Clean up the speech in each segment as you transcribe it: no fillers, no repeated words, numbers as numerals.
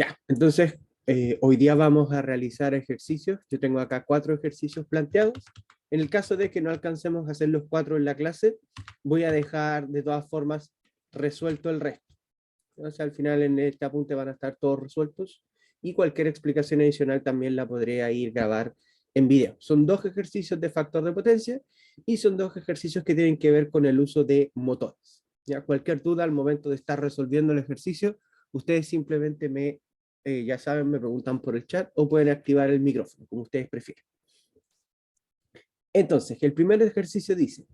Ya, entonces hoy día vamos a realizar ejercicios. Yo tengo acá 4 ejercicios planteados. En el caso de que no alcancemos a hacer los 4 en la clase, voy a dejar de todas formas resuelto el resto. O sea, al final en este apunte van a estar todos resueltos y cualquier explicación adicional también la podría ir grabar en video. Son 2 ejercicios de factor de potencia y son 2 ejercicios que tienen que ver con el uso de motores. Ya, cualquier duda al momento de estar resolviendo el ejercicio, ustedes simplemente ya saben, me preguntan por el chat o pueden activar el micrófono, como ustedes prefieren. Entonces, el primer ejercicio dice,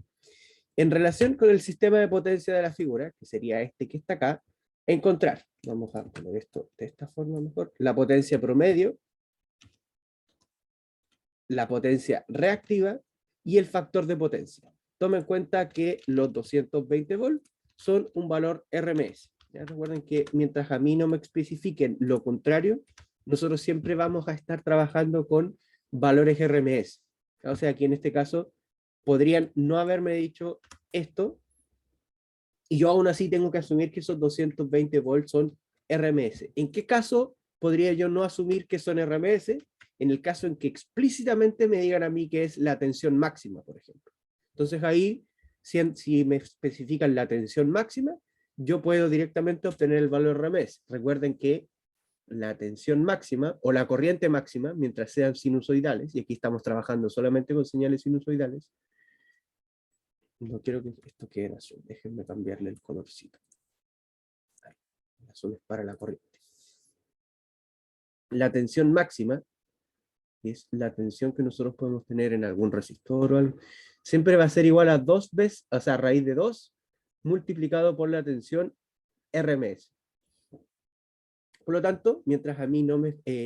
en relación con el sistema de potencia de la figura, que sería este que está acá, encontrar, vamos a poner esto de esta forma mejor, la potencia promedio, la potencia reactiva y el factor de potencia. Toma en cuenta que los 220 volts son un valor RMS. ¿Ya? Recuerden que mientras a mí no me especifiquen lo contrario, nosotros siempre vamos a estar trabajando con valores RMS. O sea, aquí en este caso podrían no haberme dicho esto, y yo aún así tengo que asumir que esos 220 volts son RMS. ¿En qué caso podría yo no asumir que son RMS? En el caso en que explícitamente me digan a mí que es la tensión máxima, por ejemplo. Entonces ahí, si me especifican la tensión máxima, yo puedo directamente obtener el valor RMS. Recuerden que la tensión máxima o la corriente máxima, mientras sean sinusoidales, y aquí estamos trabajando solamente con señales sinusoidales, no quiero que esto quede en azul, déjenme cambiarle el colorcito. El azul es para la corriente. La tensión máxima, que es la tensión que nosotros podemos tener en algún resistor o algo, siempre va a ser igual a 2 veces, o sea, raíz de 2, multiplicado por la tensión RMS. Por lo tanto, mientras a mí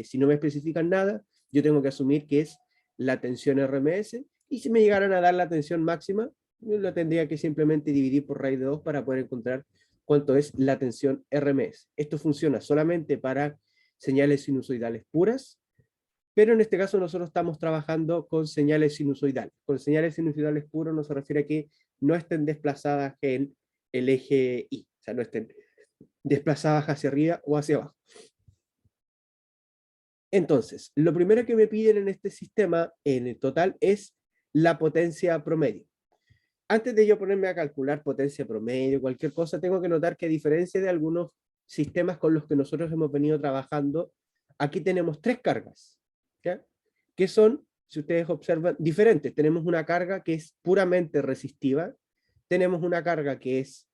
si no me especifican nada, yo tengo que asumir que es la tensión RMS, y si me llegaran a dar la tensión máxima, yo la tendría que simplemente dividir por raíz de 2 para poder encontrar cuánto es la tensión RMS. Esto funciona solamente para señales sinusoidales puras, pero en este caso nosotros estamos trabajando con señales sinusoidales. Con señales sinusoidales puras no se refiere a que no estén desplazadas en el eje Y, o sea, no estén desplazadas hacia arriba o hacia abajo. Entonces, lo primero que me piden en este sistema, en el total, es la potencia promedio. Antes de yo ponerme a calcular potencia promedio, cualquier cosa, tengo que notar que a diferencia de algunos sistemas con los que nosotros hemos venido trabajando, aquí tenemos 3 cargas, ¿ya? Que son, si ustedes observan, diferentes. Tenemos una carga que es puramente resistiva, tenemos una carga que es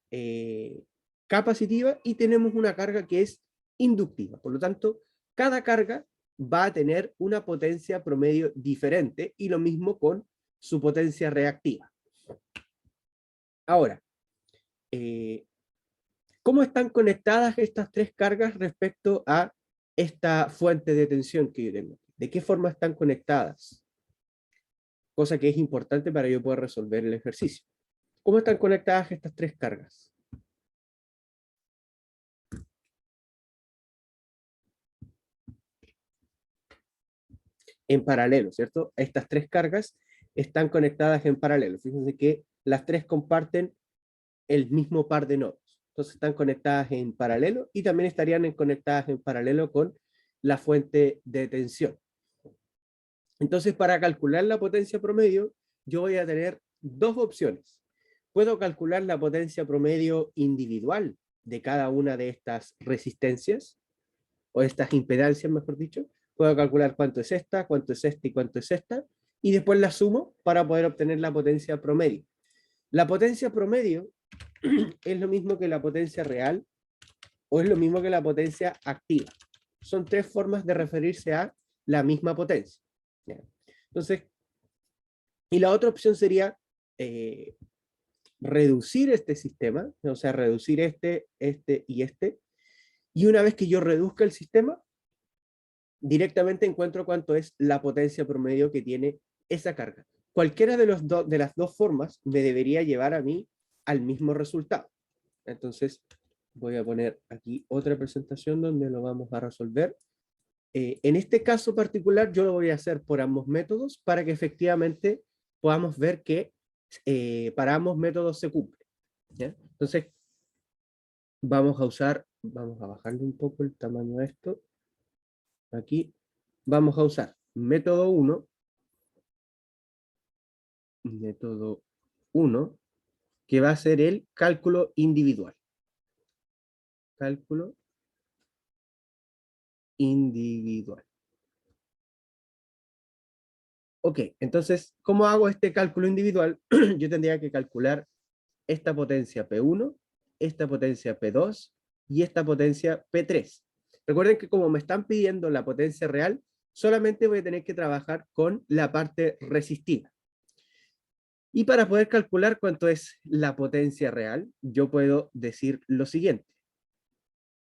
capacitiva y tenemos una carga que es inductiva. Por lo tanto, cada carga va a tener una potencia promedio diferente y lo mismo con su potencia reactiva. Ahora, ¿cómo están conectadas estas 3 cargas respecto a esta fuente de tensión que yo tengo? ¿De qué forma están conectadas? Cosa que es importante para yo poder resolver el ejercicio. ¿Cómo están conectadas estas 3 cargas? En paralelo, ¿cierto? Estas 3 cargas están conectadas en paralelo. Fíjense que las 3 comparten el mismo par de nodos. Entonces están conectadas en paralelo y también estarían conectadas en paralelo con la fuente de tensión. Entonces, para calcular la potencia promedio, yo voy a tener 2 opciones. Puedo calcular la potencia promedio individual de cada una de estas resistencias, o estas impedancias, mejor dicho. Puedo calcular cuánto es esta y cuánto es esta, y después la sumo para poder obtener la potencia promedio. La potencia promedio es lo mismo que la potencia real o es lo mismo que la potencia activa. Son 3 formas de referirse a la misma potencia. ¿Ya? Entonces, y la otra opción sería reducir este sistema, o sea, reducir este y este, y una vez que yo reduzca el sistema, directamente encuentro cuánto es la potencia promedio que tiene esa carga. Cualquiera de las 2 formas me debería llevar a mí al mismo resultado. Entonces, voy a poner aquí otra presentación donde lo vamos a resolver. En este caso particular, yo lo voy a hacer por ambos métodos para que efectivamente podamos ver que para ambos métodos se cumple. ¿Ya? Entonces, vamos a bajarle un poco el tamaño a esto. aquí vamos a usar método 1, que va a ser el cálculo individual. Cálculo individual. Ok, entonces, ¿cómo hago este cálculo individual? Yo tendría que calcular esta potencia P1, esta potencia P2 y esta potencia P3. Recuerden que como me están pidiendo la potencia real, solamente voy a tener que trabajar con la parte resistiva. Y para poder calcular cuánto es la potencia real, yo puedo decir lo siguiente.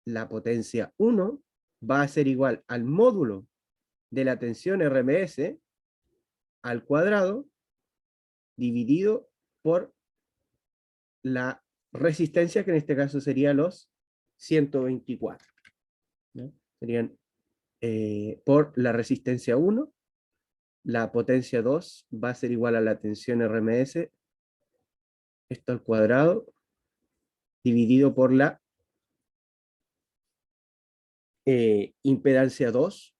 La potencia 1 va a ser igual al módulo de la tensión RMS al cuadrado dividido por la resistencia, que en este caso sería los 124. ¿no? Serían por la resistencia 1, la potencia 2 va a ser igual a la tensión RMS, esto al cuadrado, dividido por la impedancia 2,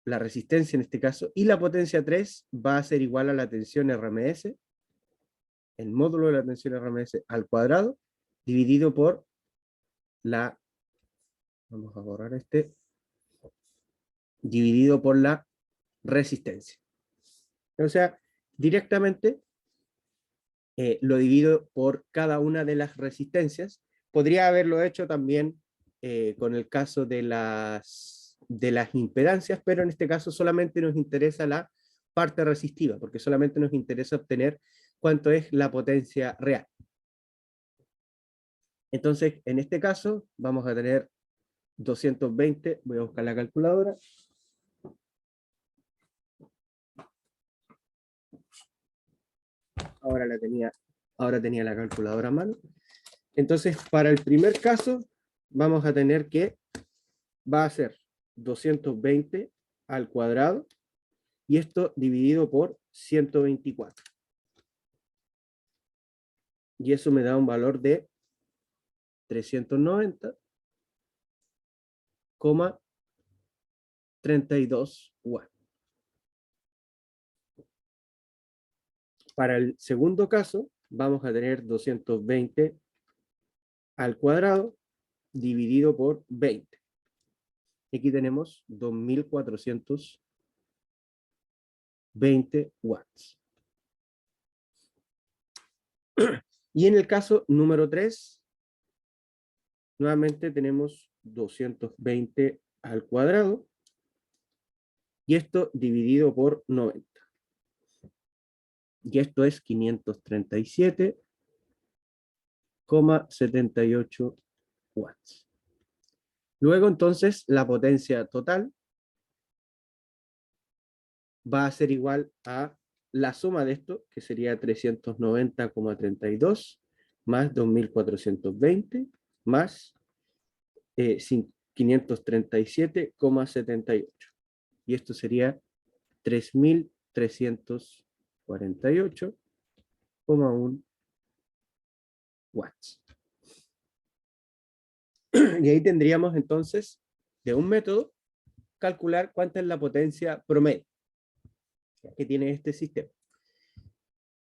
la resistencia en este caso, y la potencia 3 va a ser igual a la tensión RMS, el módulo de la tensión RMS al cuadrado, dividido por la, vamos a borrar dividido por la resistencia. O sea, directamente lo divido por cada una de las resistencias. Podría haberlo hecho también con el caso de las impedancias, pero en este caso solamente nos interesa la parte resistiva, porque solamente nos interesa obtener cuánto es la potencia real. Entonces, en este caso, vamos a tener 220, voy a buscar la calculadora. Ahora tenía la calculadora a mano. Entonces, para el primer caso, vamos a tener que, va a ser 220 al cuadrado, y esto dividido por 124. Y eso me da un valor de 390,32 watts. Para el segundo caso, vamos a tener 220 al cuadrado dividido por 20. Aquí tenemos 2420 watts. Y en el caso número 3, nuevamente tenemos 220 al cuadrado, y esto dividido por 90. Y esto es 537,78 watts. Luego entonces la potencia total va a ser igual a la suma de esto, que sería 390,32 más 2420 más 537,78. Y esto sería 3348,1 watts. Y ahí tendríamos entonces, de un método, calcular cuánta es la potencia promedio que tiene este sistema.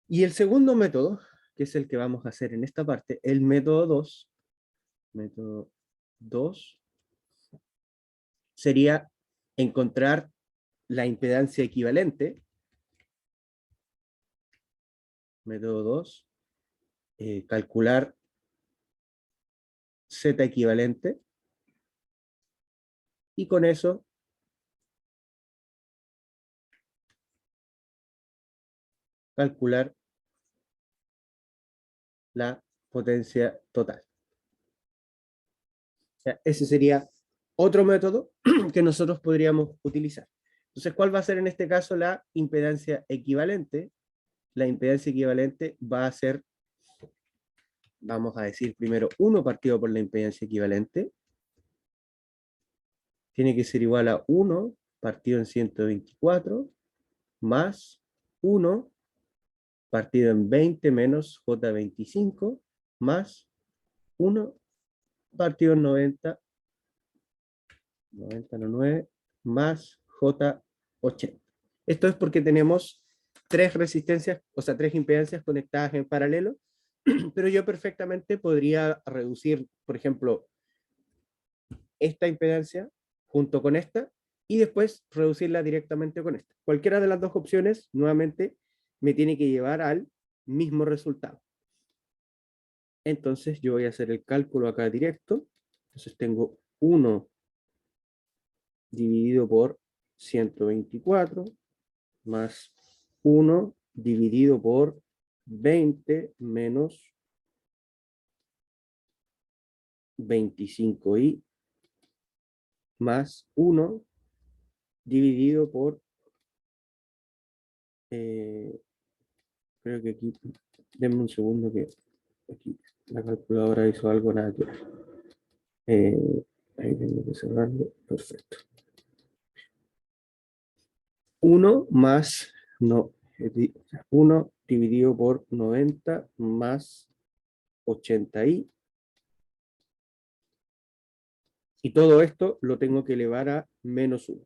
Y el segundo método, que es el que vamos a hacer en esta parte, el método 2, sería encontrar la impedancia equivalente. Método 2, calcular Z equivalente, y con eso calcular la potencia total. O sea, ese sería otro método que nosotros podríamos utilizar. Entonces, ¿cuál va a ser en este caso la impedancia equivalente? La impedancia equivalente va a ser, vamos a decir primero 1 partido por la impedancia equivalente, tiene que ser igual a 1 partido en 124 más 1 partido en 20 menos J25 más 1 partido en 90, 90 no 9, más J80. Esto es porque tenemos tres resistencias, o sea, tres impedancias conectadas en paralelo, pero yo perfectamente podría reducir, por ejemplo, esta impedancia junto con esta y después reducirla directamente con esta. Cualquiera de las dos opciones, nuevamente, me tiene que llevar al mismo resultado. Entonces yo voy a hacer el cálculo acá directo. Entonces tengo 1 dividido por 124 más 1 dividido por 20 menos 25i más 1 dividido por, creo que aquí, denme un segundo que aquí la calculadora hizo algo nada que ver. Ahí tengo que cerrarlo, perfecto. 1 más, no, 1 dividido por 90 más 80i. Y todo esto lo tengo que elevar a menos 1.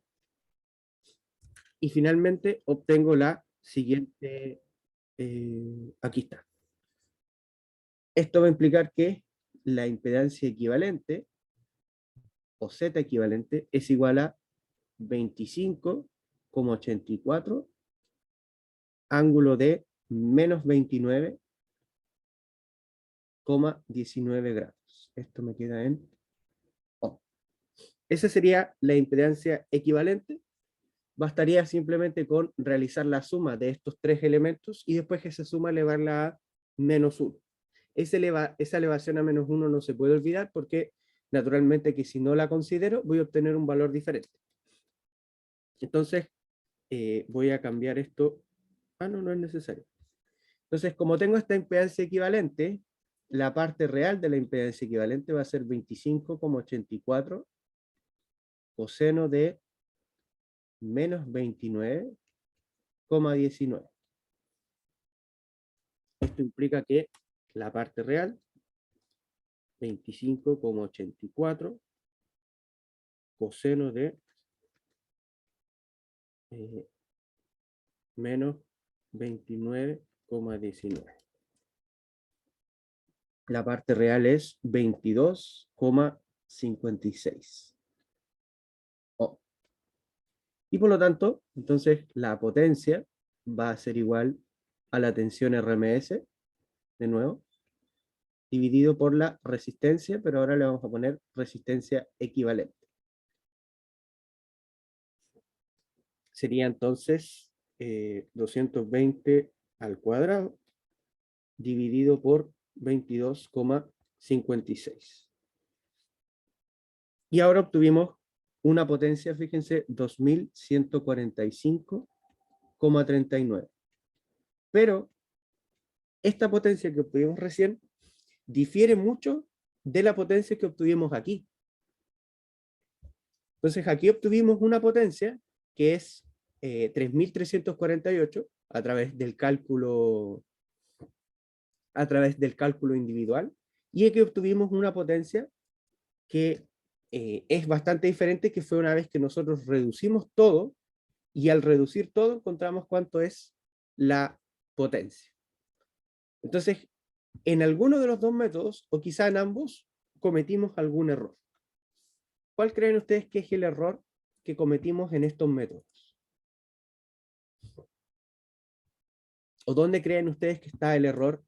Y finalmente obtengo la siguiente, aquí está. Esto va a implicar que la impedancia equivalente, o Z equivalente, es igual a 25,84 ángulo de menos 29,19 grados. Esto me queda en O. Esa sería la impedancia equivalente. Bastaría simplemente con realizar la suma de estos tres elementos y después que esa suma elevarla a menos 1. Esa elevación a menos 1 no se puede olvidar porque naturalmente que si no la considero voy a obtener un valor diferente. Entonces voy a cambiar esto. No, no es necesario. Entonces, como tengo esta impedancia equivalente, la parte real de la impedancia equivalente va a ser 25,84 coseno de menos 29,19. Esto implica que la parte real, 25,84 coseno de menos 29,19. La parte real es 22,56. Oh. Y por lo tanto, entonces la potencia va a ser igual a la tensión RMS, de nuevo, dividido por la resistencia, pero ahora le vamos a poner resistencia equivalente. Sería entonces 220 al cuadrado dividido por 22,56. Y ahora obtuvimos una potencia, fíjense, 2145,39. Pero esta potencia que obtuvimos recién difiere mucho de la potencia que obtuvimos aquí. Entonces aquí obtuvimos una potencia que es 3348 a través del cálculo individual, y aquí obtuvimos una potencia que es bastante diferente, que fue una vez que nosotros reducimos todo, y al reducir todo encontramos cuánto es la potencia. Entonces, en alguno de los dos métodos, o quizá en ambos, cometimos algún error. ¿Cuál creen ustedes que es el error que cometimos en estos métodos? ¿O dónde creen ustedes que está el error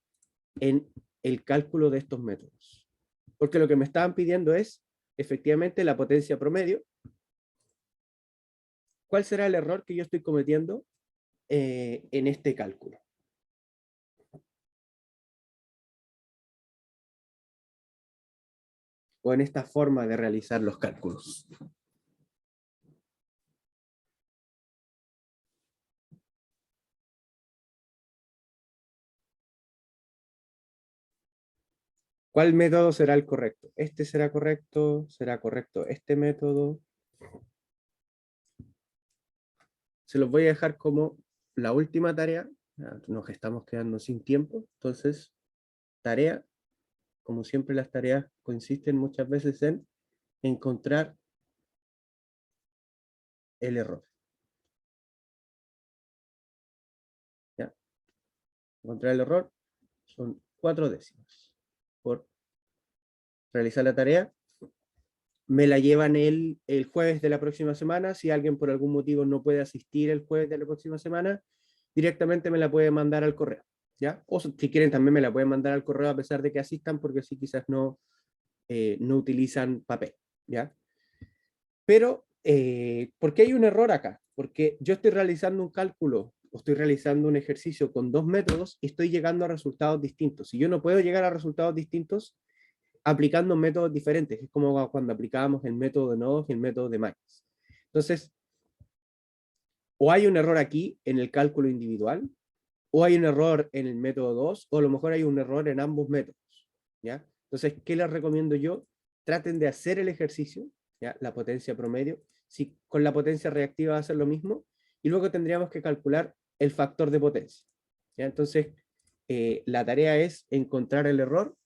en el cálculo de estos métodos? Porque lo que me estaban pidiendo es, efectivamente, la potencia promedio. ¿Cuál será el error que yo estoy cometiendo en este cálculo? O en esta forma de realizar los cálculos. ¿Cuál método será el correcto? ¿Este será correcto? ¿Será correcto este método? Se los voy a dejar como la última tarea. Nos estamos quedando sin tiempo. Entonces, tarea, como siempre las tareas consisten muchas veces en encontrar el error. ¿Ya? Encontrar el error son 4 décimas por realizar la tarea. Me la llevan el jueves de la próxima semana. Si alguien por algún motivo no puede asistir el jueves de la próxima semana, directamente me la puede mandar al correo, ¿ya? O si quieren también me la pueden mandar al correo a pesar de que asistan, porque sí quizás no, no utilizan papel, ¿ya? Pero, ¿por qué hay un error acá? Porque yo estoy realizando un cálculo, o estoy realizando un ejercicio con 2 métodos y estoy llegando a resultados distintos. Si yo no puedo llegar a resultados distintos aplicando métodos diferentes, es como cuando aplicábamos el método de nodos y el método de Mays. Entonces, o hay un error aquí en el cálculo individual, o hay un error en el método 2, o a lo mejor hay un error en ambos métodos, ¿ya? Entonces, ¿qué les recomiendo yo? Traten de hacer el ejercicio, ¿ya? La potencia promedio. Si con la potencia reactiva va a ser lo mismo, y luego tendríamos que calcular el factor de potencia, ¿ya? Entonces, la tarea es encontrar el error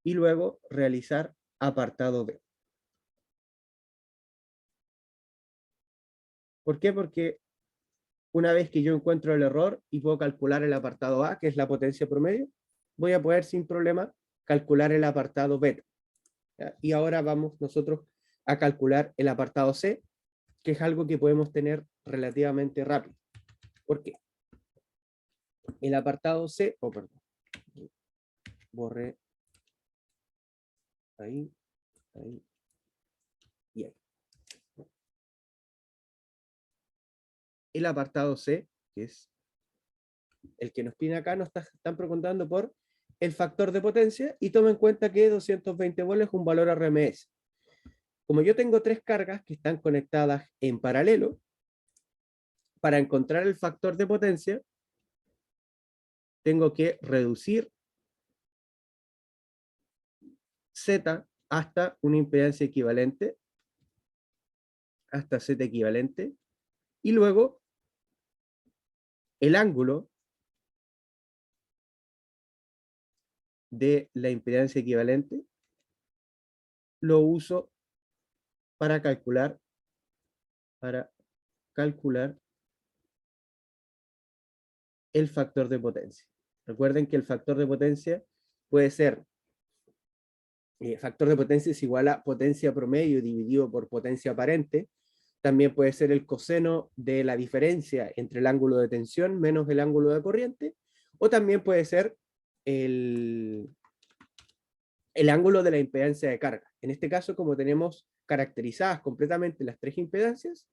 y luego realizar apartado B. ¿Por qué? Porque una vez que yo encuentro el error y puedo calcular el apartado A, que es la potencia promedio, voy a poder sin problema calcular el apartado beta, ¿ya? Y ahora vamos nosotros a calcular el apartado C, que es algo que podemos tener relativamente rápido. ¿Por qué? El apartado C, perdón, borré ahí, ahí y ahí. El apartado C, que es el que nos pide acá, nos están preguntando por el factor de potencia y toma en cuenta que 220 volts es un valor RMS. Como yo tengo 3 cargas que están conectadas en paralelo, para encontrar el factor de potencia, tengo que reducir Z hasta una impedancia equivalente, hasta Z equivalente, y luego el ángulo de la impedancia equivalente lo uso para calcular el factor de potencia. Recuerden que el factor de potencia puede ser, factor de potencia es igual a potencia promedio dividido por potencia aparente. También puede ser el coseno de la diferencia entre el ángulo de tensión menos el ángulo de corriente, o también puede ser el ángulo de la impedancia de carga. En este caso, como tenemos caracterizadas completamente las 3 impedancias,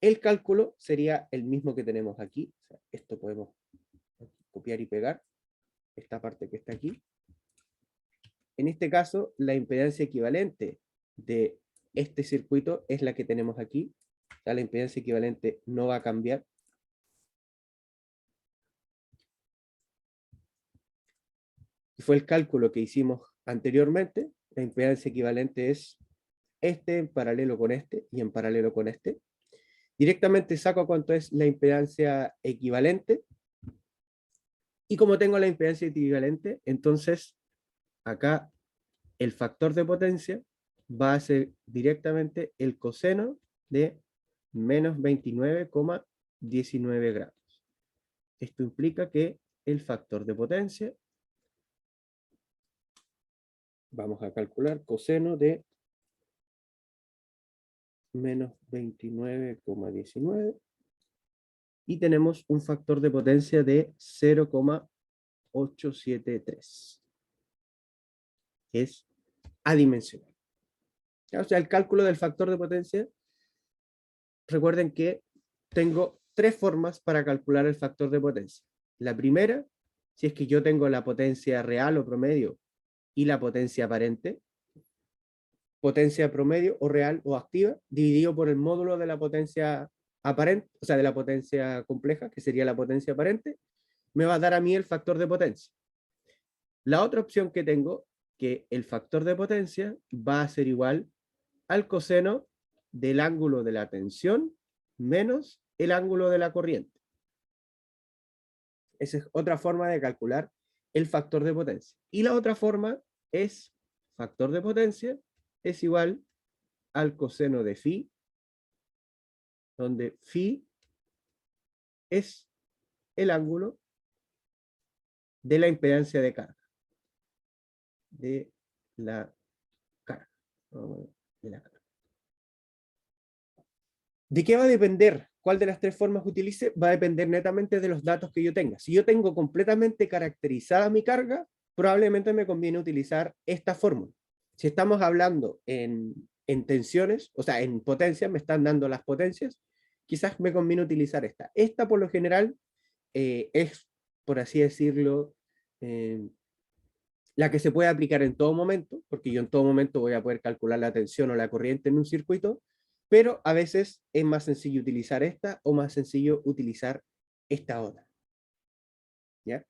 el cálculo sería el mismo que tenemos aquí. O sea, esto podemos copiar y pegar, esta parte que está aquí. En este caso, la impedancia equivalente de este circuito es la que tenemos aquí. O sea, la impedancia equivalente no va a cambiar. Y fue el cálculo que hicimos anteriormente. La impedancia equivalente es este en paralelo con este y en paralelo con este. Directamente saco cuánto es la impedancia equivalente. Y como tengo la impedancia equivalente, entonces acá el factor de potencia va a ser directamente el coseno de menos 29,19 grados. Esto implica que el factor de potencia, vamos a calcular coseno de menos 29,19 y tenemos un factor de potencia de 0,873. Es adimensional. O sea, el cálculo del factor de potencia, recuerden que tengo 3 formas para calcular el factor de potencia. La primera, si es que yo tengo la potencia real o promedio y la potencia aparente, potencia promedio o real o activa, dividido por el módulo de la potencia aparente, o sea, de la potencia compleja, que sería la potencia aparente, me va a dar a mí el factor de potencia. La otra opción que tengo, que el factor de potencia va a ser igual al coseno del ángulo de la tensión menos el ángulo de la corriente. Esa es otra forma de calcular el factor de potencia. Y la otra forma es factor de potencia es igual al coseno de phi donde phi es el ángulo de la impedancia de carga. De la carga. De la carga. ¿De qué va a depender? ¿Cuál de las tres formas que utilice? Va a depender netamente de los datos que yo tenga. Si yo tengo completamente caracterizada mi carga, probablemente me conviene utilizar esta fórmula. Si estamos hablando en tensiones, o sea, en potencias, me están dando las potencias, quizás me conviene utilizar esta. Esta, por lo general, es, por así decirlo, la que se puede aplicar en todo momento, porque yo en todo momento voy a poder calcular la tensión o la corriente en un circuito, pero a veces es más sencillo utilizar esta o más sencillo utilizar esta otra. ¿Ya?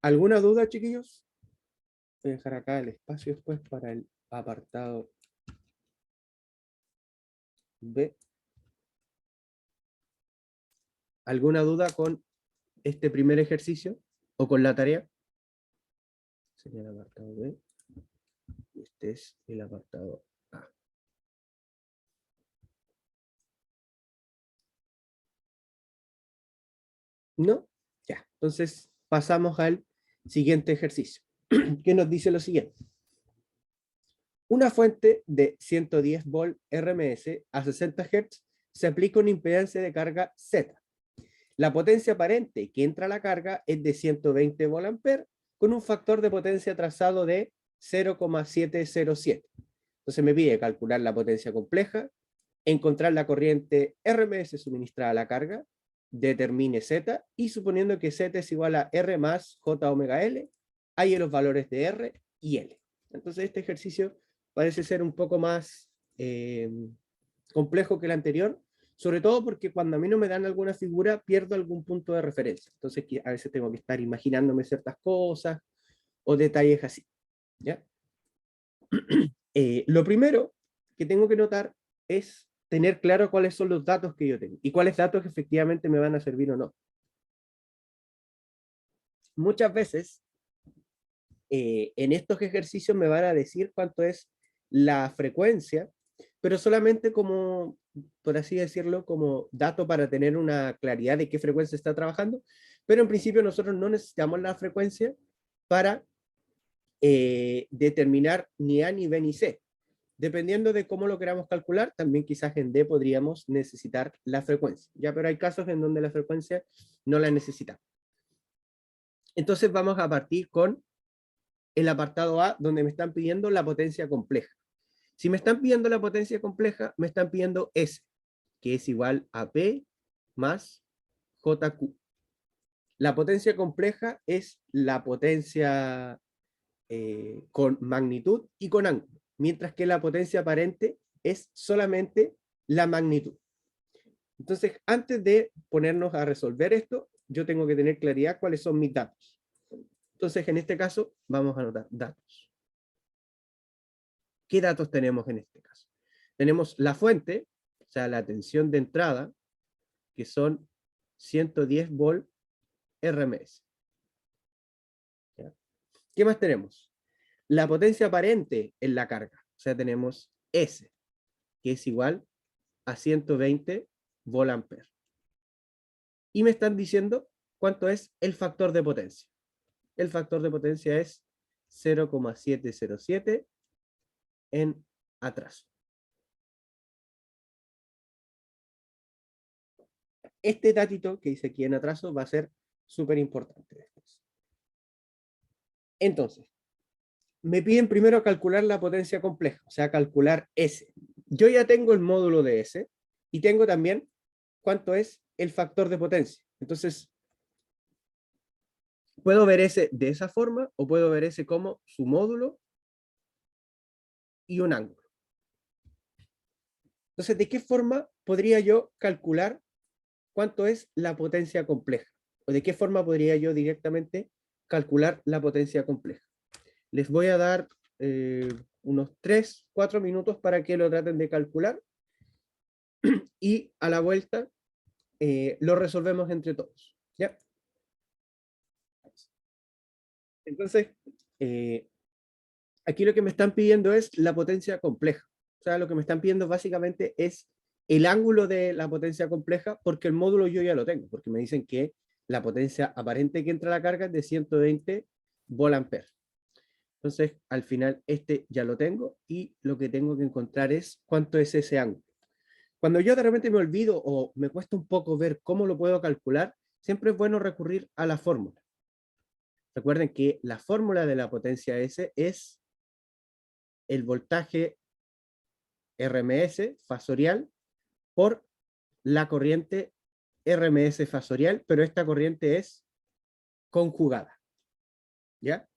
¿Alguna duda, chiquillos? Voy a dejar acá el espacio después para el apartado B. ¿Alguna duda con este primer ejercicio o con la tarea? Sería el apartado B. Este es el apartado A. ¿No? Ya. Entonces pasamos al siguiente ejercicio, que nos dice lo siguiente. Una fuente de 110 volt RMS a 60 Hz se aplica una impedancia de carga Z. La potencia aparente que entra a la carga es de 120 volt con un factor de potencia trazado de 0,707. Entonces me pide calcular la potencia compleja, encontrar la corriente RMS suministrada a la carga, determine Z y suponiendo que Z es igual a R más J omega L, hay los valores de R y L. Entonces este ejercicio parece ser un poco más complejo que el anterior, sobre todo porque cuando a mí no me dan alguna figura, pierdo algún punto de referencia. Entonces a veces tengo que estar imaginándome ciertas cosas o detalles así. ¿Ya? Lo primero que tengo que notar es tener claro cuáles son los datos que yo tengo y cuáles datos efectivamente me van a servir o no. Muchas veces en estos ejercicios me van a decir cuánto es la frecuencia, pero solamente como, por así decirlo, como dato para tener una claridad de qué frecuencia está trabajando, pero en principio nosotros no necesitamos la frecuencia para determinar ni A, ni B, ni C. Dependiendo de cómo lo queramos calcular, también quizás en D podríamos necesitar la frecuencia, ¿ya? Pero hay casos en donde la frecuencia no la necesitamos. Entonces vamos a partir con el apartado A, donde me están pidiendo la potencia compleja. Si me están pidiendo la potencia compleja, me están pidiendo S, que es igual a P más JQ. La potencia compleja es la potencia con magnitud y con ángulo, mientras que la potencia aparente es solamente la magnitud. Entonces, antes de ponernos a resolver esto, yo tengo que tener claridad cuáles son mis datos. Entonces, en este caso, vamos a anotar datos. ¿Qué datos tenemos en este caso? Tenemos la fuente, o sea, la tensión de entrada, que son 110 volt RMS. ¿Ya? ¿Qué más tenemos? La potencia aparente en la carga, o sea, tenemos S, que es igual a 120 volt ampere. Y me están diciendo cuánto es el factor de potencia. El factor de potencia es 0,707 en atraso. Este datito que dice aquí en atraso va a ser súper importante después. Entonces, me piden primero calcular la potencia compleja, o sea, calcular S. Yo ya tengo el módulo de S y tengo también cuánto es el factor de potencia. Entonces, puedo ver S de esa forma o puedo ver S como su módulo y un ángulo. Entonces, ¿de qué forma podría yo calcular cuánto es la potencia compleja? ¿O de qué forma podría yo directamente calcular la potencia compleja? Les voy a dar unos 3-4 minutos para que lo traten de calcular y a la vuelta lo resolvemos entre todos. ¿Ya? Entonces, aquí lo que me están pidiendo es la potencia compleja. O sea, lo que me están pidiendo básicamente es el ángulo de la potencia compleja, porque el módulo yo ya lo tengo, porque me dicen que la potencia aparente que entra a la carga es de 120 volt-ampere. Entonces, al final, este ya lo tengo, y lo que tengo que encontrar es cuánto es ese ángulo. Cuando yo de repente me olvido o me cuesta un poco ver cómo lo puedo calcular, siempre es bueno recurrir a la fórmula. Recuerden que la fórmula de la potencia S es el voltaje RMS fasorial por la corriente RMS fasorial, pero esta corriente es conjugada. ¿Ya?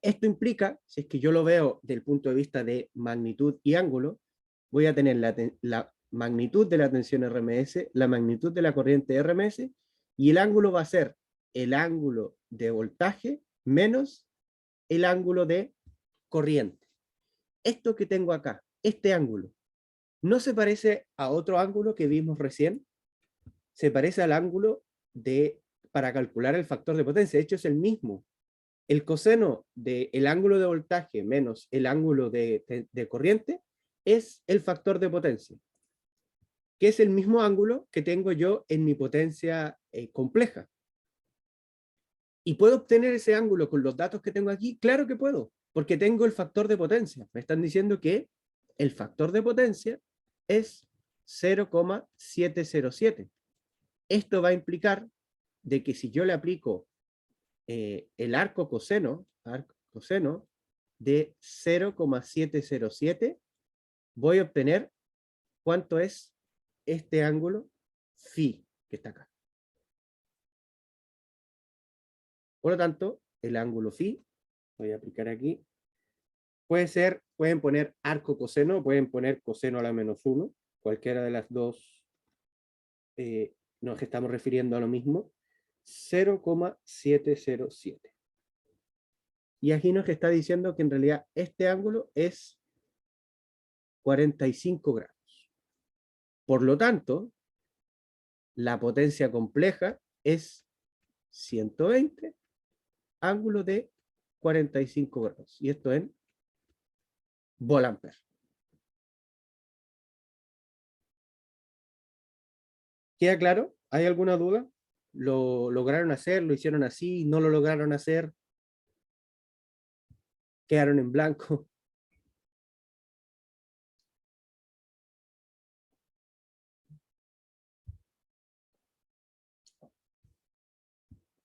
Esto implica, si es que yo lo veo del punto de vista de magnitud y ángulo, voy a tener la magnitud de la tensión RMS, la magnitud de la corriente RMS, y el ángulo va a ser el ángulo de voltaje menos el ángulo de corriente. Esto que tengo acá, este ángulo, ¿no se parece a otro ángulo que vimos recién? Se parece al ángulo para calcular el factor de potencia. De hecho, es el mismo. El coseno del ángulo de voltaje menos el ángulo de corriente es el factor de potencia, que es el mismo ángulo que tengo yo en mi potencia compleja. ¿Y puedo obtener ese ángulo con los datos que tengo aquí? Claro que puedo, porque tengo el factor de potencia. Me están diciendo que el factor de potencia es 0,707. Esto va a implicar de que si yo le aplico el arco coseno de 0,707, voy a obtener cuánto es este ángulo phi que está acá. Por lo tanto, el ángulo phi, voy a aplicar aquí, pueden poner arco coseno, pueden poner coseno a la -1, cualquiera de las dos nos estamos refiriendo a lo mismo, 0,707. Y aquí nos está diciendo que en realidad este ángulo es 45 grados. Por lo tanto, la potencia compleja es 120 ángulo de 45 grados. Y esto en volt-ampere. ¿Queda claro? ¿Hay alguna duda? ¿Lo lograron hacer? ¿Lo hicieron así? ¿No lo lograron hacer? ¿Quedaron en blanco?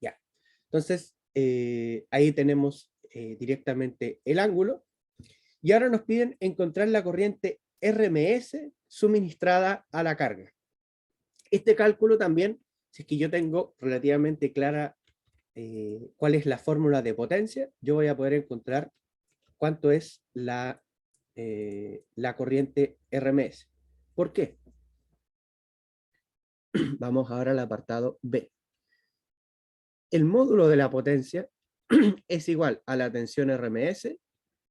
Ya. Entonces, ahí tenemos directamente el ángulo. Y ahora nos piden encontrar la corriente RMS suministrada a la carga. Este cálculo también, si es que yo tengo relativamente clara cuál es la fórmula de potencia, yo voy a poder encontrar cuánto es la corriente RMS. ¿Por qué? Vamos ahora al apartado B. El módulo de la potencia es igual a la tensión RMS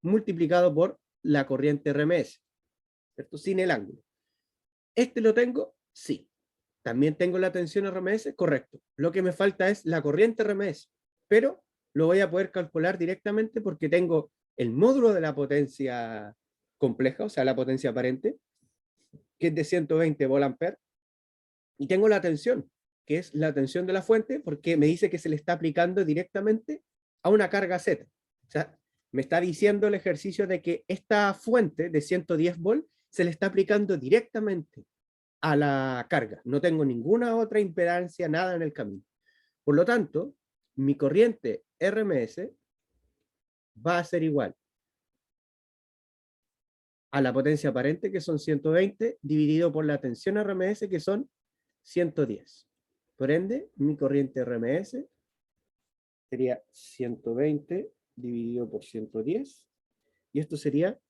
multiplicado por la corriente RMS, ¿cierto? Sin el ángulo. ¿Este lo tengo? Sí. ¿También tengo la tensión RMS? Correcto. Lo que me falta es la corriente RMS, pero lo voy a poder calcular directamente porque tengo el módulo de la potencia compleja, o sea, la potencia aparente, que es de 120 volt-ampere, y tengo la tensión, que es la tensión de la fuente, porque me dice que se le está aplicando directamente a una carga Z. O sea, me está diciendo el ejercicio de que esta fuente de 110 volt se le está aplicando directamente a la carga. No tengo ninguna otra impedancia, nada en el camino. Por lo tanto, mi corriente RMS va a ser igual a la potencia aparente, que son 120, dividido por la tensión RMS, que son 110. Por ende, mi corriente RMS sería 120 dividido por 110, y esto sería,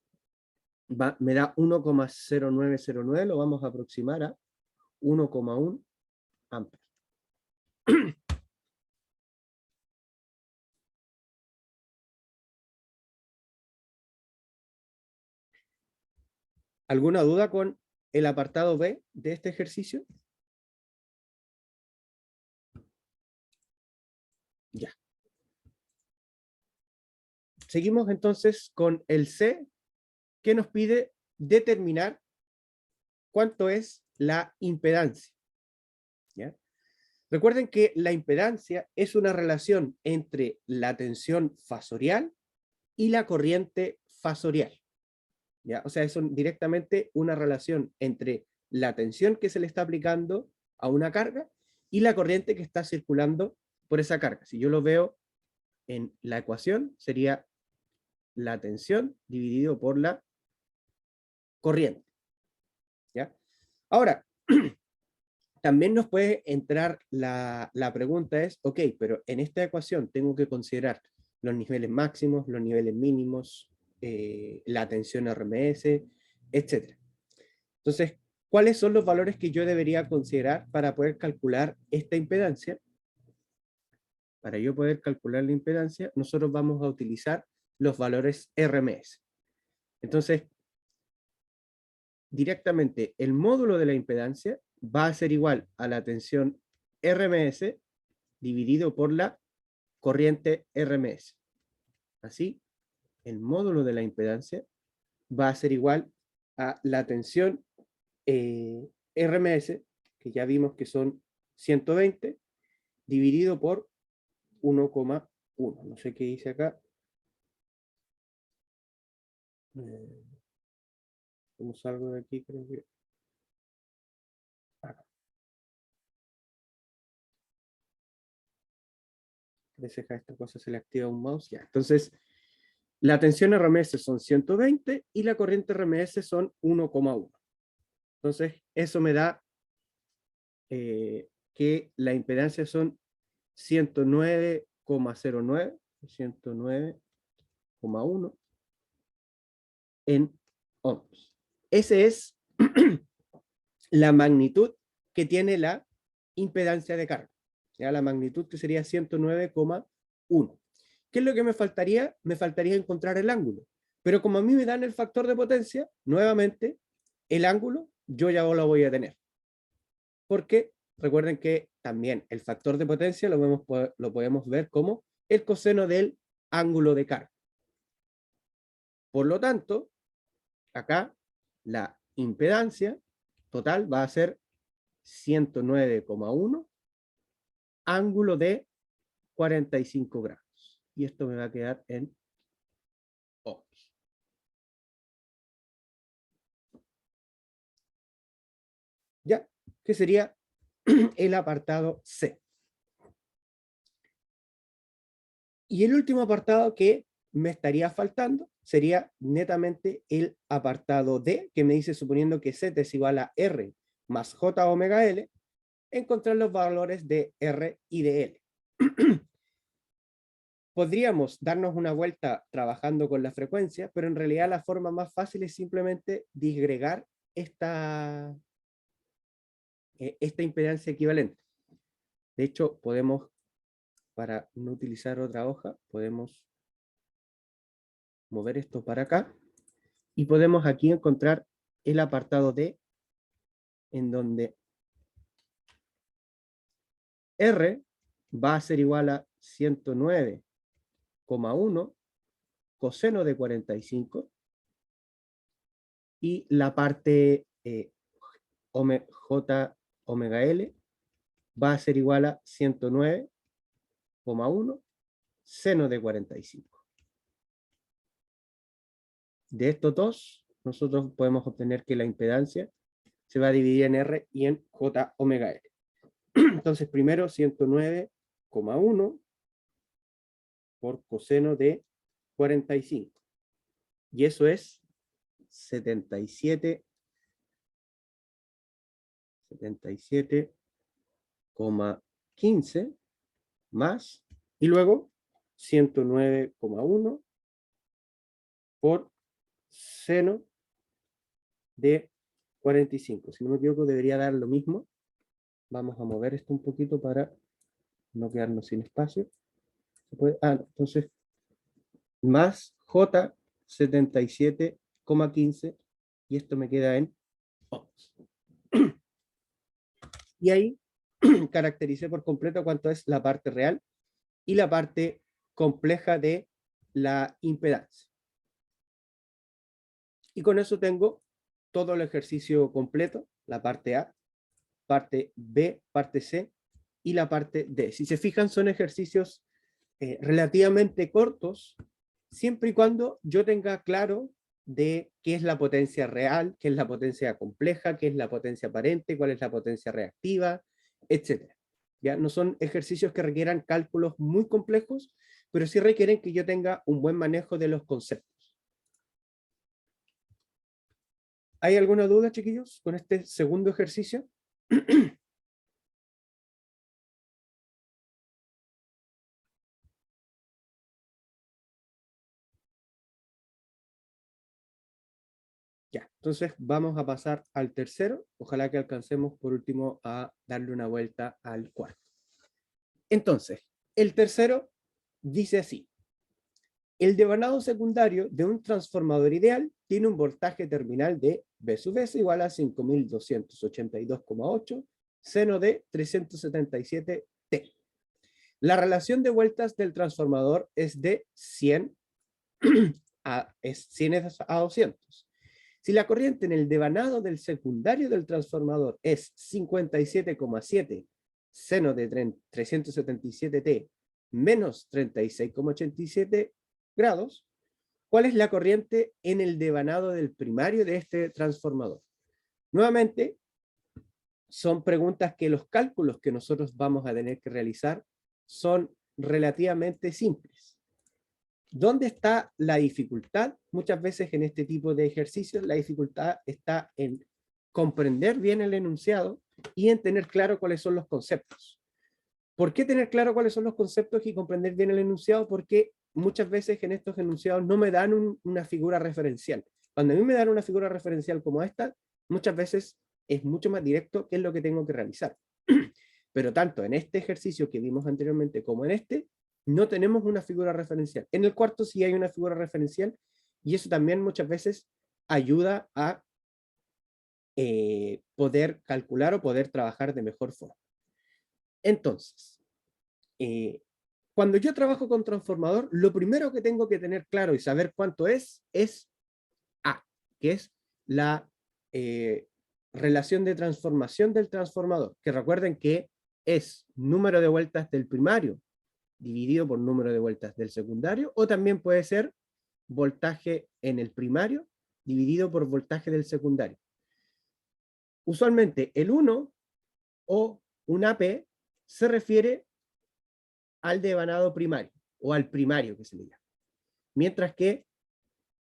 me da 1,0909, lo vamos a aproximar a 1,1 amperes. ¿Alguna duda con el apartado B de este ejercicio? Ya. Seguimos entonces con el C, que nos pide determinar cuánto es la impedancia. ¿Ya? Recuerden que la impedancia es una relación entre la tensión fasorial y la corriente fasorial. ¿Ya? O sea, es directamente una relación entre la tensión que se le está aplicando a una carga y la corriente que está circulando por esa carga. Si yo lo veo en la ecuación, sería la tensión dividido por la corriente. ¿Ya? Ahora, también nos puede entrar la pregunta es, ok, pero en esta ecuación tengo que considerar los niveles máximos, los niveles mínimos, la tensión RMS, etc. Entonces, ¿cuáles son los valores que yo debería considerar para poder calcular esta impedancia? Para yo poder calcular la impedancia, nosotros vamos a utilizar los valores RMS. Entonces, directamente el módulo de la impedancia va a ser igual a la tensión RMS dividido por la corriente RMS. Así, el módulo de la impedancia va a ser igual a la tensión RMS, que ya vimos que son 120, dividido por 1,1. No sé qué dice acá. Vamos algo de aquí, creo que. Acá. Parece que a esta cosa se le activa un mouse. Ya. Entonces, la tensión RMS son 120 y la corriente RMS son 1,1. Entonces, eso me da que la impedancia son 109,09, 109,1 en ohms. Esa es la magnitud que tiene la impedancia de carga. ¿Ya? La magnitud que sería 109,1. ¿Qué es lo que me faltaría? Me faltaría encontrar el ángulo. Pero como a mí me dan el factor de potencia, nuevamente, el ángulo yo ya lo voy a tener. Porque recuerden que también el factor de potencia lo podemos ver como el coseno del ángulo de carga. Por lo tanto, acá la impedancia total va a ser 109,1 ángulo de 45 grados. Y esto me va a quedar en ohms. ¿Ya? Que sería el apartado C. Y el último apartado que me estaría faltando sería netamente el apartado D, que me dice, suponiendo que Z es igual a R más J omega L, encontrar los valores de R y de L. Podríamos darnos una vuelta trabajando con la frecuencia, pero en realidad la forma más fácil es simplemente disgregar esta impedancia equivalente. De hecho, podemos, para no utilizar otra hoja, podemos mover esto para acá y podemos aquí encontrar el apartado D, en donde R va a ser igual a 109,1 coseno de 45 y la parte J omega L va a ser igual a 109,1 seno de 45. De estos dos, nosotros podemos obtener que la impedancia se va a dividir en R y en J omega L. Entonces, primero 109,1 por coseno de 45. Y eso es 77,15 más, y luego 109,1 por seno de 45. Si no me equivoco, debería dar lo mismo. Vamos a mover esto un poquito para no quedarnos sin espacio. Entonces, más J 77,15 y esto me queda en ohms. Y ahí caractericé por completo cuánto es la parte real y la parte compleja de la impedancia. Y con eso tengo todo el ejercicio completo, la parte A, parte B, parte C y la parte D. Si se fijan, son ejercicios relativamente cortos, siempre y cuando yo tenga claro de qué es la potencia real, qué es la potencia compleja, qué es la potencia aparente, cuál es la potencia reactiva, etc. ¿Ya? No son ejercicios que requieran cálculos muy complejos, pero sí requieren que yo tenga un buen manejo de los conceptos. ¿Hay alguna duda, chiquillos, con este segundo ejercicio? Ya, entonces vamos a pasar al tercero. Ojalá que alcancemos por último a darle una vuelta al cuarto. Entonces, el tercero dice así. El devanado secundario de un transformador ideal tiene un voltaje terminal de V sub S igual a 5282,8 seno de 377 T. La relación de vueltas del transformador es de 100 a 200. Si la corriente en el devanado del secundario del transformador es 57,7 seno de 377T menos 36,87 grados, ¿cuál es la corriente en el devanado del primario de este transformador? Nuevamente, son preguntas que los cálculos que nosotros vamos a tener que realizar son relativamente simples. ¿Dónde está la dificultad? Muchas veces en este tipo de ejercicios la dificultad está en comprender bien el enunciado y en tener claro cuáles son los conceptos. ¿Por qué tener claro cuáles son los conceptos y comprender bien el enunciado? Porque muchas veces en estos enunciados no me dan una figura referencial. Cuando a mí me dan una figura referencial como esta, muchas veces es mucho más directo qué es lo que tengo que realizar. Pero tanto en este ejercicio que vimos anteriormente como en este, no tenemos una figura referencial. En el cuarto sí hay una figura referencial y eso también muchas veces ayuda a poder calcular o poder trabajar de mejor forma. Entonces, cuando yo trabajo con transformador, lo primero que tengo que tener claro y saber cuánto es A, que es la relación de transformación del transformador, que recuerden que es número de vueltas del primario dividido por número de vueltas del secundario, o también puede ser voltaje en el primario dividido por voltaje del secundario. Usualmente el 1 o un AP se refiere al devanado primario, o al primario que se le llama. Mientras que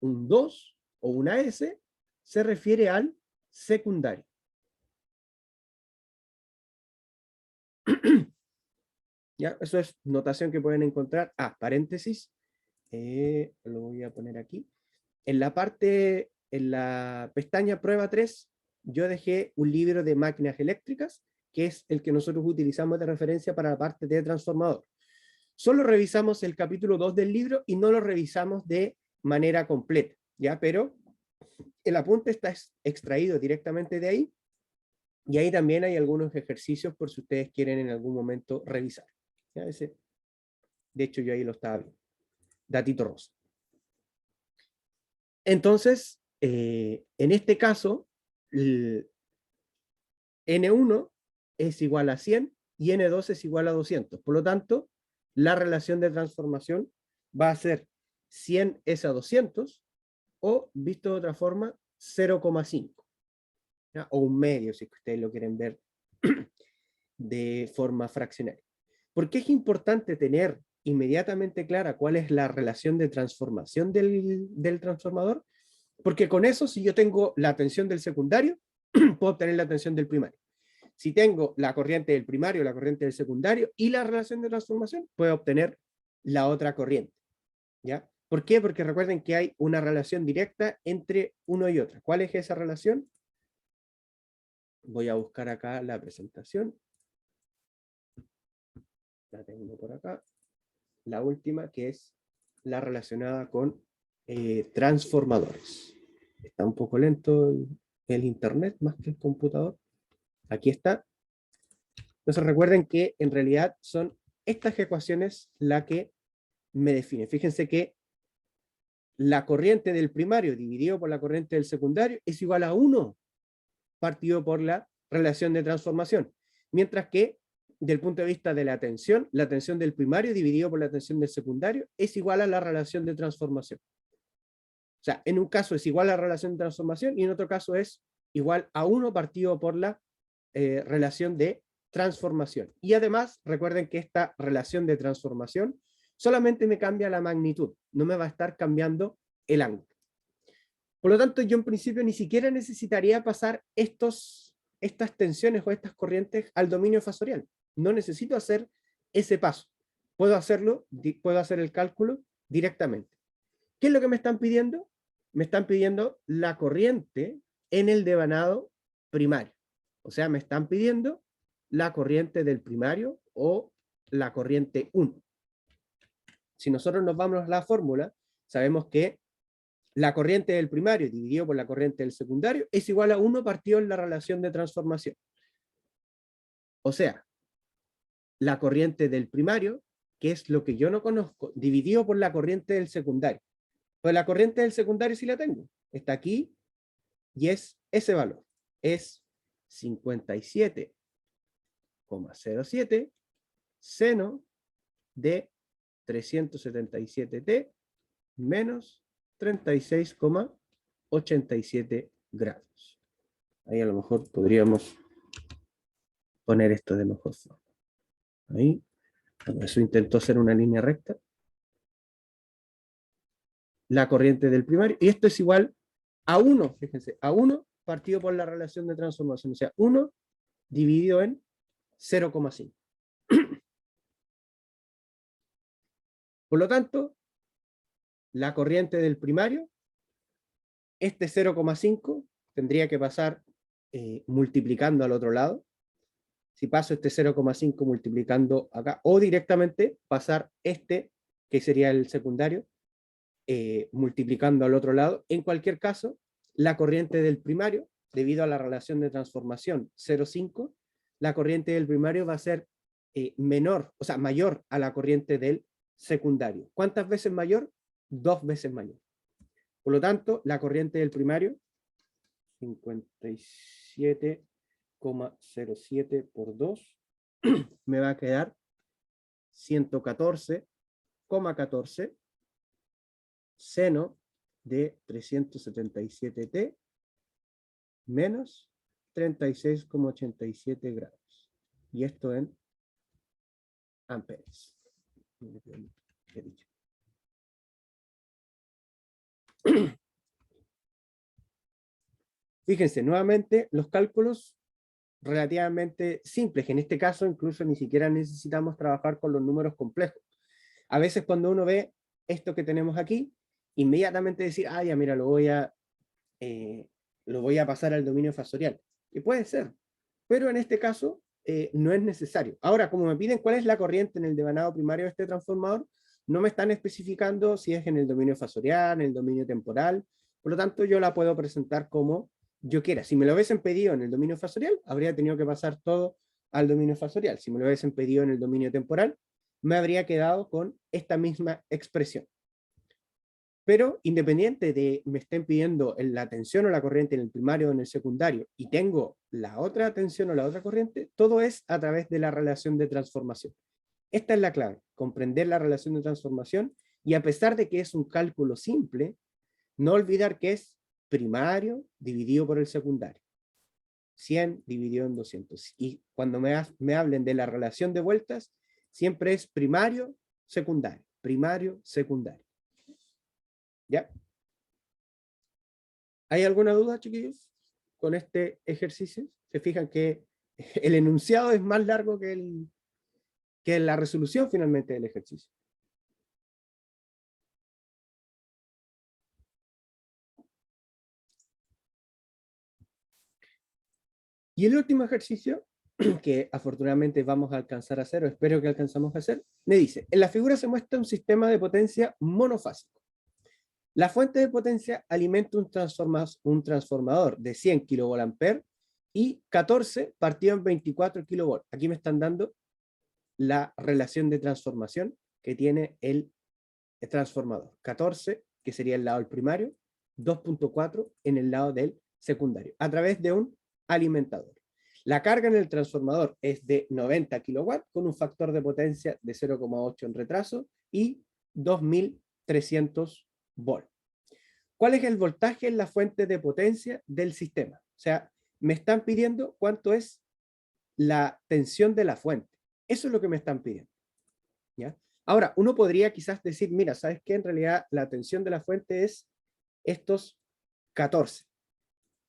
un 2 o una S se refiere al secundario. ¿Ya? Eso es notación que pueden encontrar. Paréntesis. Lo voy a poner aquí. En la pestaña prueba 3, yo dejé un libro de máquinas eléctricas, que es el que nosotros utilizamos de referencia para la parte de transformador. Solo revisamos el capítulo 2 del libro y no lo revisamos de manera completa, ¿ya? Pero el apunte está extraído directamente de ahí, y ahí también hay algunos ejercicios por si ustedes quieren en algún momento revisar. ¿Ya? De hecho, yo ahí lo estaba viendo. Datito rosa. Entonces, en este caso, N1 es igual a 100 y N2 es igual a 200. Por lo tanto, la relación de transformación va a ser 100 es a 200, o, visto de otra forma, 0,5. O un medio, si ustedes lo quieren ver de forma fraccionaria. ¿Por qué es importante tener inmediatamente clara cuál es la relación de transformación del transformador? Porque con eso, si yo tengo la tensión del secundario, puedo obtener la tensión del primario. Si tengo la corriente del primario, la corriente del secundario y la relación de transformación, puedo obtener la otra corriente. ¿Ya? ¿Por qué? Porque recuerden que hay una relación directa entre uno y otro. ¿Cuál es esa relación? Voy a buscar acá la presentación. La tengo por acá. La última, que es la relacionada con transformadores. Está un poco lento el internet más que el computador. Aquí está. Entonces recuerden que en realidad son estas ecuaciones las que me definen. Fíjense que la corriente del primario dividido por la corriente del secundario es igual a 1 partido por la relación de transformación. Mientras que, del punto de vista de la tensión del primario dividido por la tensión del secundario es igual a la relación de transformación. O sea, en un caso es igual a la relación de transformación y en otro caso es igual a 1 partido por la relación de transformación. Y además, recuerden que esta relación de transformación solamente me cambia la magnitud, no me va a estar cambiando el ángulo. Por lo tanto, yo en principio ni siquiera necesitaría pasar estas tensiones o estas corrientes al dominio fasorial. No necesito hacer ese paso. Puedo hacer el cálculo directamente. ¿Qué es lo que me están pidiendo? Me están pidiendo la corriente en el devanado primario. O sea, me están pidiendo la corriente del primario o la corriente 1. Si nosotros nos vamos a la fórmula, sabemos que la corriente del primario dividido por la corriente del secundario es igual a 1 partido en la relación de transformación. O sea, la corriente del primario, que es lo que yo no conozco, dividido por la corriente del secundario. Pues la corriente del secundario sí la tengo. Está aquí y es ese valor. Es 57,07 seno de 377t menos 36,87 grados. Ahí a lo mejor podríamos poner esto de mejor forma. Ahí, eso intentó hacer una línea recta. La corriente del primario, y esto es igual a 1, fíjense, a 1 partido por la relación de transformación, o sea, 1 dividido en 0,5. Por lo tanto, la corriente del primario, este 0,5 tendría que pasar multiplicando al otro lado. Si paso este 0,5 multiplicando acá, o directamente pasar este, que sería el secundario, multiplicando al otro lado. En cualquier caso, la corriente del primario, debido a la relación de transformación 0,5, la corriente del primario va a ser menor, o sea, mayor a la corriente del secundario. ¿Cuántas veces mayor? 2 veces mayor. Por lo tanto, la corriente del primario, 57,07 por 2, me va a quedar 114,14 seno de 377t menos 36,87 grados. Y esto en amperes. Fíjense, nuevamente, los cálculos relativamente simples, que en este caso incluso ni siquiera necesitamos trabajar con los números complejos. A veces cuando uno ve esto que tenemos aquí, inmediatamente decir, ah, ya mira, lo voy a pasar al dominio fasorial. Y puede ser, pero en este caso no es necesario. Ahora, como me piden cuál es la corriente en el devanado primario de este transformador, no me están especificando si es en el dominio fasorial, en el dominio temporal, por lo tanto yo la puedo presentar como yo quiera. Si me lo hubiesen pedido en el dominio fasorial, habría tenido que pasar todo al dominio fasorial. Si me lo hubiesen pedido en el dominio temporal, me habría quedado con esta misma expresión. Pero independiente de me estén pidiendo la tensión o la corriente en el primario o en el secundario y tengo la otra tensión o la otra corriente, todo es a través de la relación de transformación. Esta es la clave, comprender la relación de transformación y a pesar de que es un cálculo simple, no olvidar que es primario dividido por el secundario. 100 dividido en 200. Y cuando me hablen de la relación de vueltas, siempre es primario, secundario, primario, secundario. ¿Ya? ¿Hay alguna duda, chiquillos, con este ejercicio? ¿Se fijan que el enunciado es más largo que la resolución finalmente del ejercicio? Y el último ejercicio, que afortunadamente vamos a alcanzar a hacer, o espero que alcanzamos a hacer, me dice, en la figura se muestra un sistema de potencia monofásico. La fuente de potencia alimenta un transformador de 100 kVA y 14 partido en 24 kV. Aquí me están dando la relación de transformación que tiene el transformador. 14 que sería el lado del primario, 2.4 en el lado del secundario, a través de un alimentador. La carga en el transformador es de 90 kilowatts con un factor de potencia de 0,8 en retraso y 2300 volts. ¿Cuál es el voltaje en la fuente de potencia del sistema? O sea, me están pidiendo cuánto es la tensión de la fuente. Eso es lo que me están pidiendo. ¿Ya? Ahora, uno podría quizás decir, mira, ¿sabes qué? En realidad la tensión de la fuente es estos 14.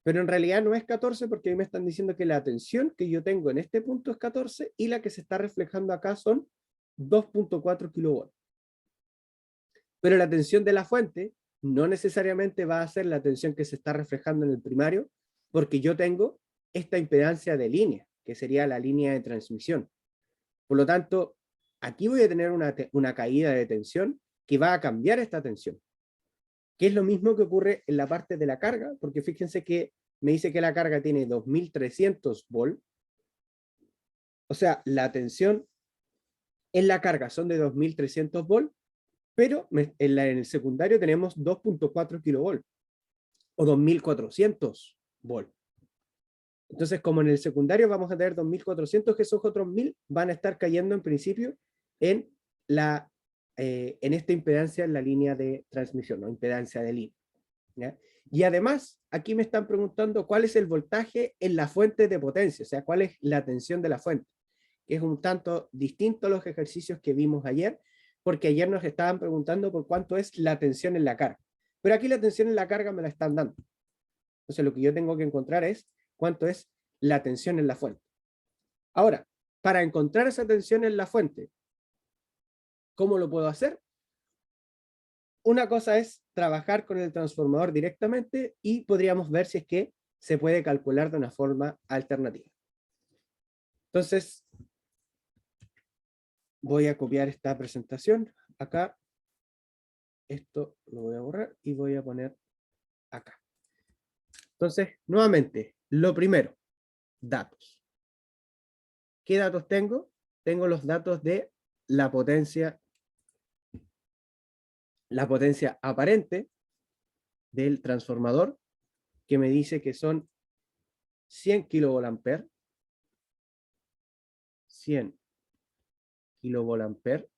Pero en realidad no es 14 porque ahí me están diciendo que la tensión que yo tengo en este punto es 14 y la que se está reflejando acá son 2.4 kilovolts. Pero la tensión de la fuente no necesariamente va a ser la tensión que se está reflejando en el primario, porque yo tengo esta impedancia de línea, que sería la línea de transmisión. Por lo tanto, aquí voy a tener una caída de tensión que va a cambiar esta tensión, que es lo mismo que ocurre en la parte de la carga, porque fíjense que me dice que la carga tiene 2300 volts, o sea, la tensión en la carga son de 2300 volts, pero en el secundario tenemos 2.4 kilovolts, o 2400 volts. Entonces, como en el secundario vamos a tener 2400, que esos otros 1000 van a estar cayendo en principio en esta impedancia en la línea de transmisión, ¿no? Impedancia de línea. ¿Ya? Y además, aquí me están preguntando cuál es el voltaje en la fuente de potencia, o sea, cuál es la tensión de la fuente, que es un tanto distinto a los ejercicios que vimos ayer, porque ayer nos estaban preguntando por cuánto es la tensión en la carga. Pero aquí la tensión en la carga me la están dando. Entonces, lo que yo tengo que encontrar es cuánto es la tensión en la fuente. Ahora, para encontrar esa tensión en la fuente, ¿cómo lo puedo hacer? Una cosa es trabajar con el transformador directamente y podríamos ver si es que se puede calcular de una forma alternativa. Entonces, voy a copiar esta presentación acá. Esto lo voy a borrar y voy a poner acá. Entonces, nuevamente, lo primero, datos. ¿Qué datos tengo? Tengo los datos de la potencia aparente del transformador, que me dice que son 100 kilovolamperes, 100 kilovolamperes,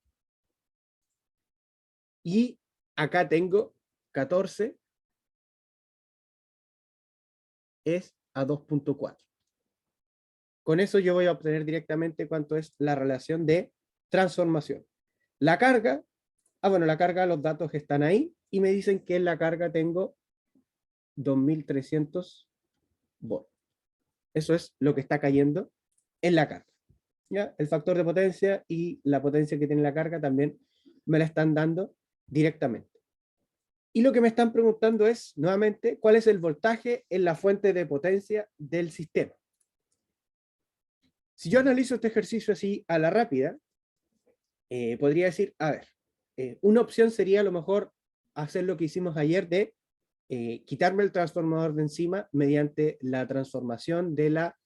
y acá tengo 14 es a 2.4. Con eso yo voy a obtener directamente cuánto es la relación de transformación. La carga, bueno, la carga, los datos están ahí, y me dicen que en la carga tengo 2300 volts. Eso es lo que está cayendo en la carga. ¿Ya? El factor de potencia y la potencia que tiene la carga también me la están dando directamente. Y lo que me están preguntando es, nuevamente, ¿cuál es el voltaje en la fuente de potencia del sistema? Si yo analizo este ejercicio así a la rápida, podría decir, a ver, una opción sería a lo mejor hacer lo que hicimos ayer de quitarme el transformador de encima mediante la transformación de la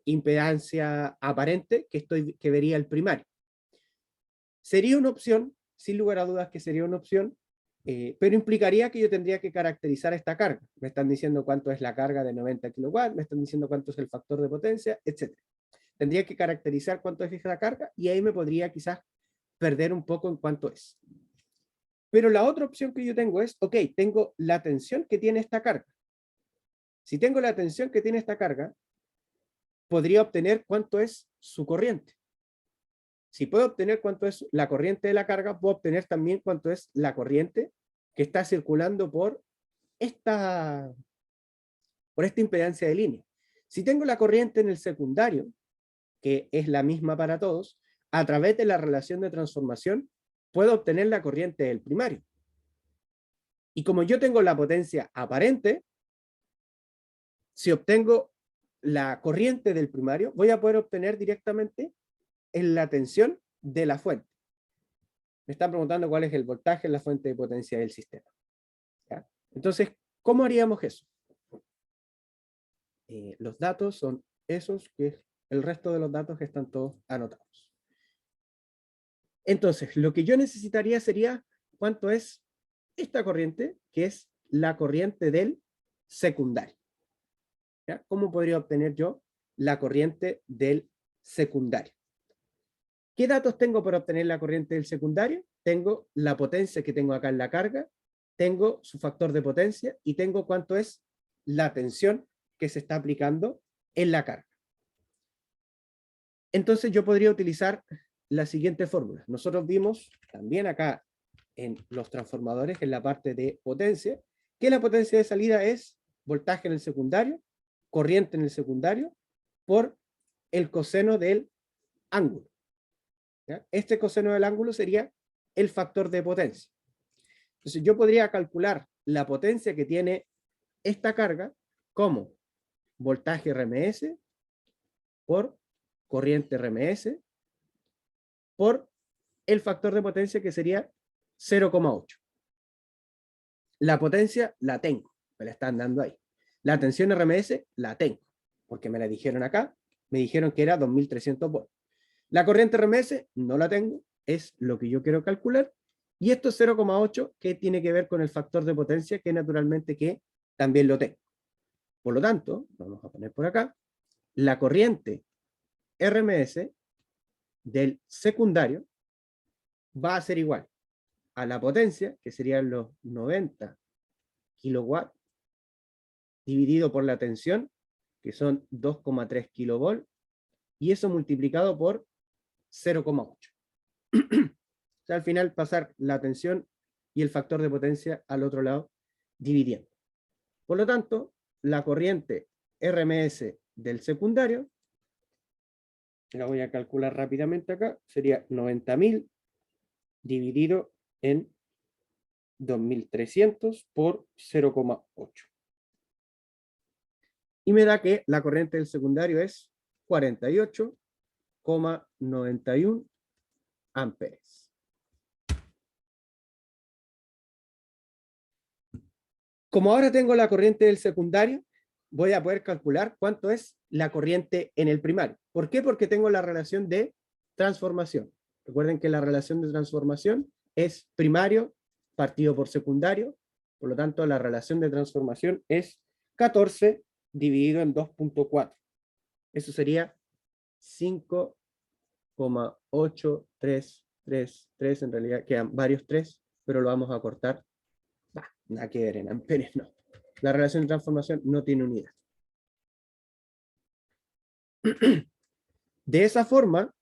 impedancia aparente que vería el primario. Sería una opción, sin lugar a dudas que sería una opción, pero implicaría que yo tendría que caracterizar esta carga. Me están diciendo cuánto es la carga de 90 kilowatts, me están diciendo cuánto es el factor de potencia, etc. Tendría que caracterizar cuánto es esta carga y ahí me podría quizás perder un poco en cuánto es. Pero la otra opción que yo tengo es, ok, tengo la tensión que tiene esta carga. Si tengo la tensión que tiene esta carga, podría obtener cuánto es su corriente. Si puedo obtener cuánto es la corriente de la carga, puedo obtener también cuánto es la corriente que está circulando por esta impedancia de línea. Si tengo la corriente en el secundario, que es la misma para todos, a través de la relación de transformación, puedo obtener la corriente del primario. Y como yo tengo la potencia aparente, si obtengo la corriente del primario, voy a poder obtener directamente en la tensión de la fuente. Me están preguntando cuál es el voltaje en la fuente de potencia del sistema. ¿Ya? Entonces, ¿cómo haríamos eso? Los datos son esos, que el resto de los datos que están todos anotados. Entonces, lo que yo necesitaría sería cuánto es esta corriente, que es la corriente del secundario. ¿Ya? ¿Cómo podría obtener yo la corriente del secundario? ¿Qué datos tengo para obtener la corriente del secundario? Tengo la potencia que tengo acá en la carga, tengo su factor de potencia y tengo cuánto es la tensión que se está aplicando en la carga. Entonces yo podría utilizar la siguiente fórmula. Nosotros vimos también acá en los transformadores, en la parte de potencia, que la potencia de salida es voltaje en el secundario, corriente en el secundario, por el coseno del ángulo. ¿Ya? Este coseno del ángulo sería el factor de potencia. Entonces yo podría calcular la potencia que tiene esta carga como voltaje RMS por corriente RMS por el factor de potencia que sería 0,8. La potencia la tengo, me la están dando ahí. La tensión RMS la tengo, porque me la dijeron acá, me dijeron que era 2300 volts. La corriente RMS no la tengo, es lo que yo quiero calcular. Y esto es 0,8, que tiene que ver con el factor de potencia, que naturalmente que también lo tengo. Por lo tanto, vamos a poner por acá, la corriente RMS del secundario va a ser igual a la potencia, que serían los 90 kilowatts, dividido por la tensión, que son 2,3 kilovolts, y eso multiplicado por 0,8. O sea, al final pasar la tensión y el factor de potencia al otro lado, dividiendo. Por lo tanto, la corriente RMS del secundario, la voy a calcular rápidamente acá, sería 90.000 dividido en 2.300 por 0,8. Y me da que la corriente del secundario es 48,91 amperes. Como ahora tengo la corriente del secundario, voy a poder calcular cuánto es la corriente en el primario. ¿Por qué? Porque tengo la relación de transformación. Recuerden que la relación de transformación es primario partido por secundario, por lo tanto la relación de transformación es 14 dividido en 2.4. Eso sería 5,8333, en realidad quedan varios 3, pero lo vamos a cortar. Nada que ver en amperes, no. La relación de transformación no tiene unidad. De esa forma,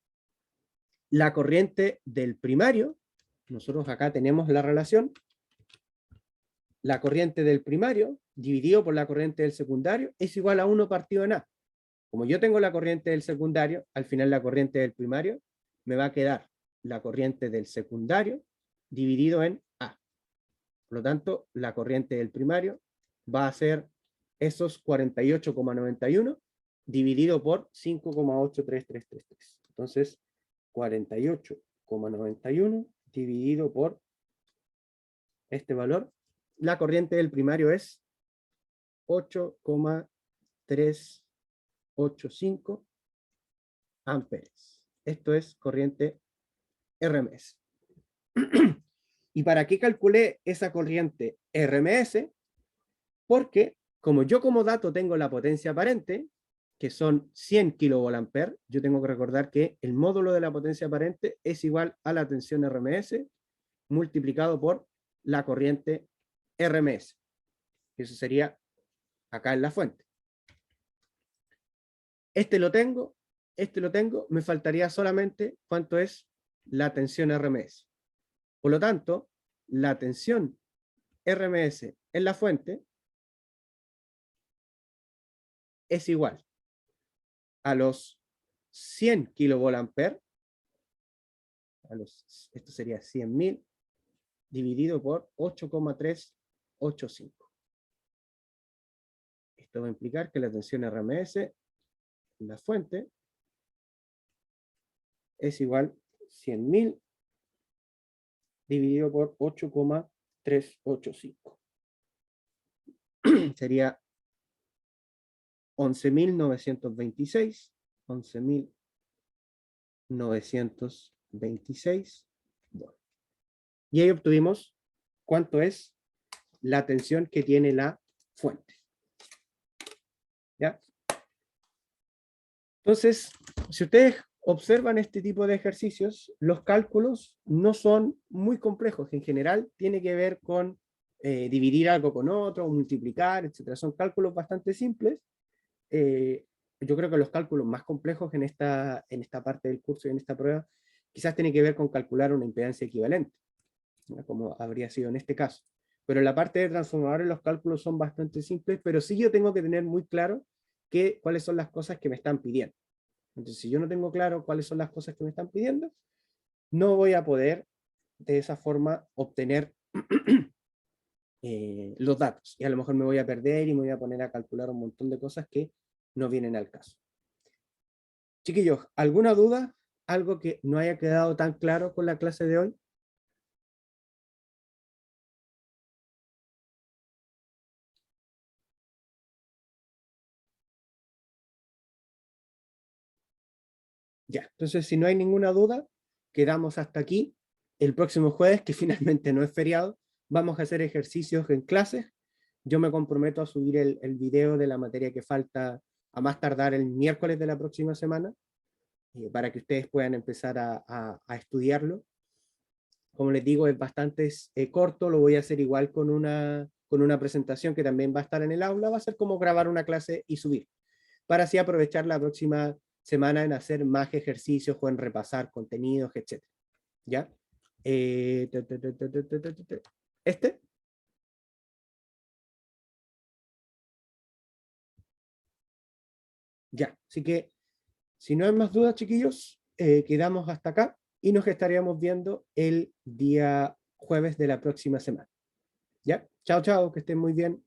la corriente del primario, nosotros acá tenemos la relación, la corriente del primario dividido por la corriente del secundario es igual a 1 partido en A. Como yo tengo la corriente del secundario, al final la corriente del primario, me va a quedar la corriente del secundario dividido en A. Por lo tanto, la corriente del primario va a ser esos 48,91 dividido por 5,83333. Entonces, 48,91 dividido por este valor. La corriente del primario es 8,385 amperes. Esto es corriente RMS. ¿Y para qué calculé esa corriente RMS? Porque como yo como dato tengo la potencia aparente, que son 100 kVA, yo tengo que recordar que el módulo de la potencia aparente es igual a la tensión RMS multiplicado por la corriente RMS. Eso sería acá en la fuente. Este lo tengo, me faltaría solamente cuánto es la tensión RMS. Por lo tanto, la tensión RMS en la fuente es igual a los 100 kVA, esto sería 100.000, dividido por 8,385. Esto va a implicar que la tensión RMS en la fuente es igual a 100.000 dividido por 8,385. Sería 11.926, 11.926. Bueno. Y ahí obtuvimos cuánto es la tensión que tiene la fuente. ¿Ya? Entonces, si ustedes observan este tipo de ejercicios, los cálculos no son muy complejos. En general, tiene que ver con dividir algo con otro, multiplicar, etc. Son cálculos bastante simples. Yo creo que los cálculos más complejos en esta parte del curso y en esta prueba, quizás tiene que ver con calcular una impedancia equivalente, ¿no? Como habría sido en este caso. Pero en la parte de transformadores los cálculos son bastante simples, pero sí yo tengo que tener muy claro cuáles son las cosas que me están pidiendo. Entonces, si yo no tengo claro cuáles son las cosas que me están pidiendo, no voy a poder de esa forma obtener los datos. Y a lo mejor me voy a perder y me voy a poner a calcular un montón de cosas que no vienen al caso. Chiquillos, ¿alguna duda? ¿Algo que no haya quedado tan claro con la clase de hoy? Ya, entonces si no hay ninguna duda, quedamos hasta aquí. El próximo jueves, que finalmente no es feriado, vamos a hacer ejercicios en clases. Yo me comprometo a subir el video de la materia que falta a más tardar el miércoles de la próxima semana, para que ustedes puedan empezar a estudiarlo. Como les digo, es bastante corto, lo voy a hacer igual con una presentación que también va a estar en el aula, va a ser como grabar una clase y subir, para así aprovechar la próxima semana en hacer más ejercicios o en repasar contenidos, etc. ¿Ya? ¿Este? Ya, así que si no hay más dudas, chiquillos, quedamos hasta acá y nos estaríamos viendo el día jueves de la próxima semana. ¿Ya? Chao, chao, que estén muy bien.